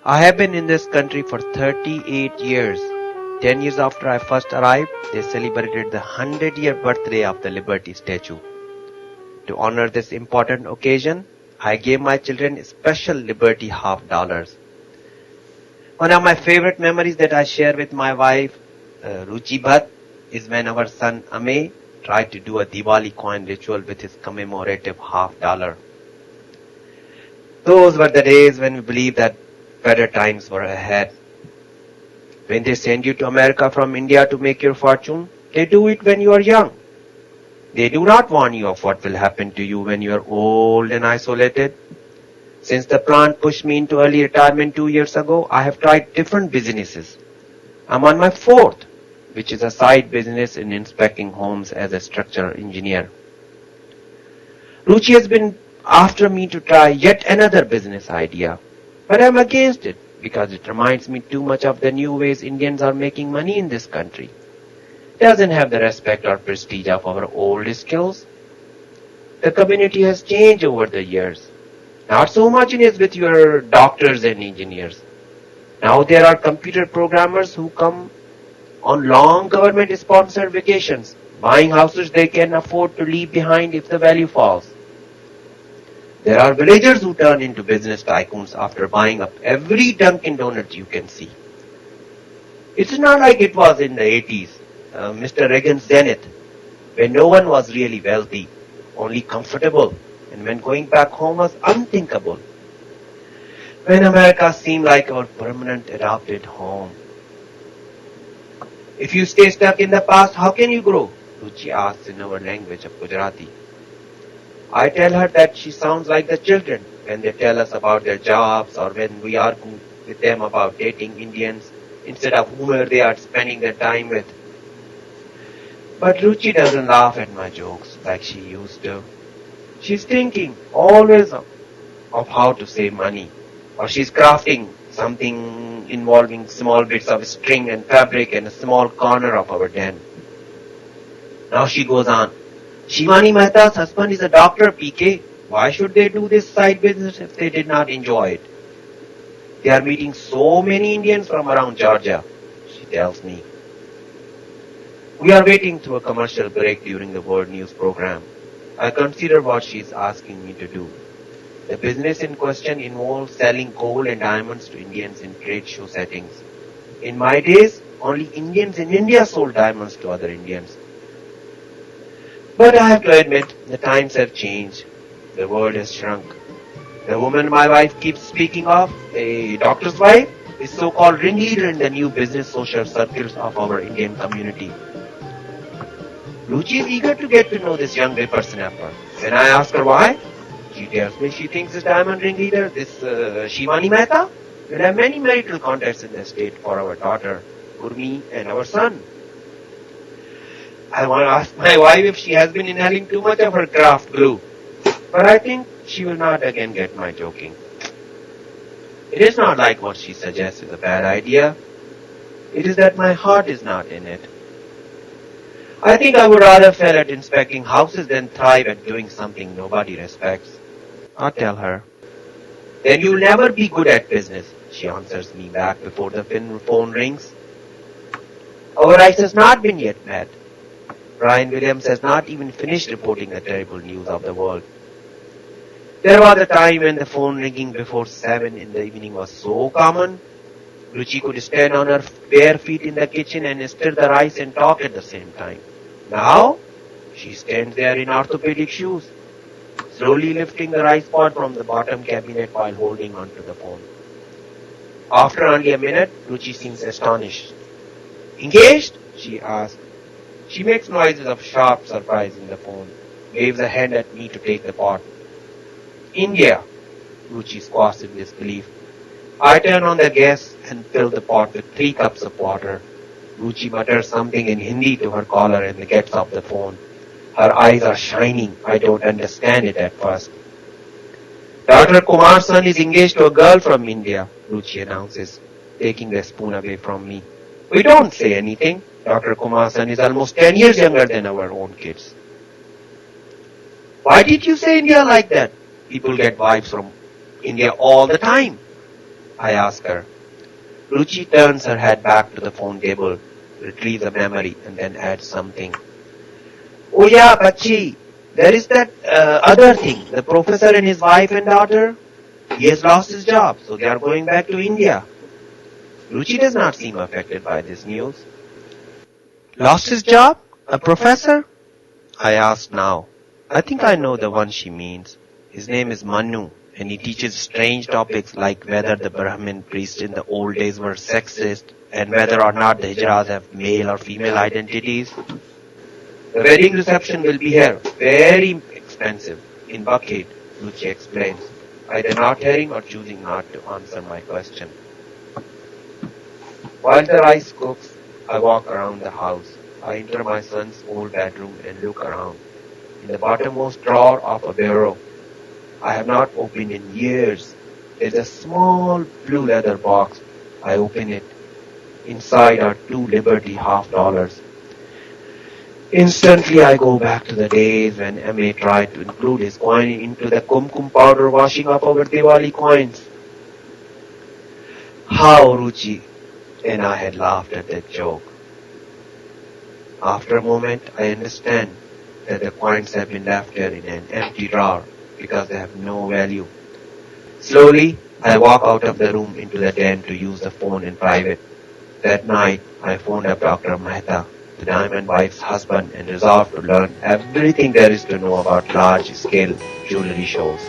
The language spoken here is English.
I have been in this country for 38 years. 10 years after I first arrived, they celebrated the 100-year birthday of the Liberty Statue. To honor this important occasion, I gave my children special Liberty half dollars. One of my favorite memories that I share with my wife, Ruchi Bhatt, is when our son Amey tried to do a Diwali coin ritual with his commemorative half dollar. Those were the days when we believed that better times were ahead. When they send you to America from India to make your fortune, they do it when you are young. They do not warn you of what will happen to you when you are old and isolated. Since the plant pushed me into early retirement 2 years ago, I have tried different businesses. I'm on my fourth, which is a side business in inspecting homes as a structural engineer. Ruchi has been after me to try yet another business idea, but I'm against it because it reminds me too much of the new ways Indians are making money in this country. It doesn't have the respect or prestige of our old skills. The community has changed over the years. Not so much in it with your doctors and engineers. Now there are computer programmers who come on long government-sponsored vacations, buying houses they can afford to leave behind if the value falls. There are villagers who turn into business tycoons after buying up every Dunkin' Donuts you can see. It's not like it was in the 80s, Mr. Reagan's zenith, when no one was really wealthy, only comfortable, and when going back home was unthinkable. When America seemed like our permanent adopted home. If you stay stuck in the past, how can you grow? Ruchi asks in our language of Gujarati. I tell her that she sounds like the children when they tell us about their jobs or when we argue with them about dating Indians instead of whomever they are spending their time with. But Ruchi doesn't laugh at my jokes like she used to. She's thinking always of how to save money, or she's crafting something involving small bits of string and fabric in a small corner of our den. Now she goes on. Shivani Mehta's husband is a doctor, PK. Why should they do this side business if they did not enjoy it? They are meeting so many Indians from around Georgia, she tells me. We are waiting through a commercial break during the World News program. I consider what she is asking me to do. The business in question involves selling gold and diamonds to Indians in trade show settings. In my days, only Indians in India sold diamonds to other Indians. But I have to admit, the times have changed. The world has shrunk. The woman my wife keeps speaking of, a doctor's wife, is so-called ringleader in the new business social circles of our Indian community. Ruchi is eager to get to know this young whippersnapper. When I ask her why, she tells me she thinks this diamond ringleader, this Shivani Mehta, will have many marital contacts in the state for our daughter, Urmi, and our son. I want to ask my wife if she has been inhaling too much of her craft glue, but I think she will not again get my joking. It is not like what she suggests is a bad idea. It is that my heart is not in it. I think I would rather fail at inspecting houses than thrive at doing something nobody respects. I tell her. Then you'll never be good at business, she answers me back before the phone rings. Our rice has not been yet met. Brian Williams has not even finished reporting the terrible news of the world. There was a time when the phone ringing before 7 in the evening was so common, Ruchi could stand on her bare feet in the kitchen and stir the rice and talk at the same time. Now, she stands there in orthopedic shoes, slowly lifting the rice pot from the bottom cabinet while holding onto the phone. After only a minute, Ruchi seems astonished. Engaged? She asks. She makes noises of sharp surprise in the phone, waves a hand at me to take the pot. India, Ruchi squawks in disbelief. I turn on the gas and fill the pot with 3 cups of water. Ruchi mutters something in Hindi to her caller and gets off the phone. Her eyes are shining. I don't understand it at first. Dr. Kumar's son is engaged to a girl from India, Ruchi announces, taking the spoon away from me. We don't say anything. Dr. Kumar's son is almost 10 years younger than our own kids. Why did you say India like that? People get wives from India all the time. I ask her. Ruchi turns her head back to the phone table, retrieves a memory, and then adds something. Oh yeah, Bachi, there is that other thing. The professor and his wife and daughter, he has lost his job, so they are going back to India. Ruchi does not seem affected by this news. Lost his job? A professor? I ask now. I think I know the one she means. His name is Manu, and he teaches strange topics like whether the Brahmin priests in the old days were sexist and whether or not the Hijras have male or female identities. The wedding reception will be here, very expensive, in Buckhead, Ruchi explains, either not hearing or choosing not to answer my question. While the rice cooks, I walk around the house. I enter my son's old bedroom and look around. In the bottommost drawer of a bureau, I have not opened in years, there's a small blue leather box. I open it. Inside are 2 Liberty $half. Instantly I go back to the days when M.A. tried to include his coin into the kumkum powder washing up our Diwali coins. How Ruchi and I had laughed at that joke. After a moment, I understand that the coins have been left here in an empty drawer because they have no value. Slowly, I walk out of the room into the den to use the phone in private. That night, I phoned up Dr. Mehta, the diamond wife's husband, and resolved to learn everything there is to know about large-scale jewelry shows.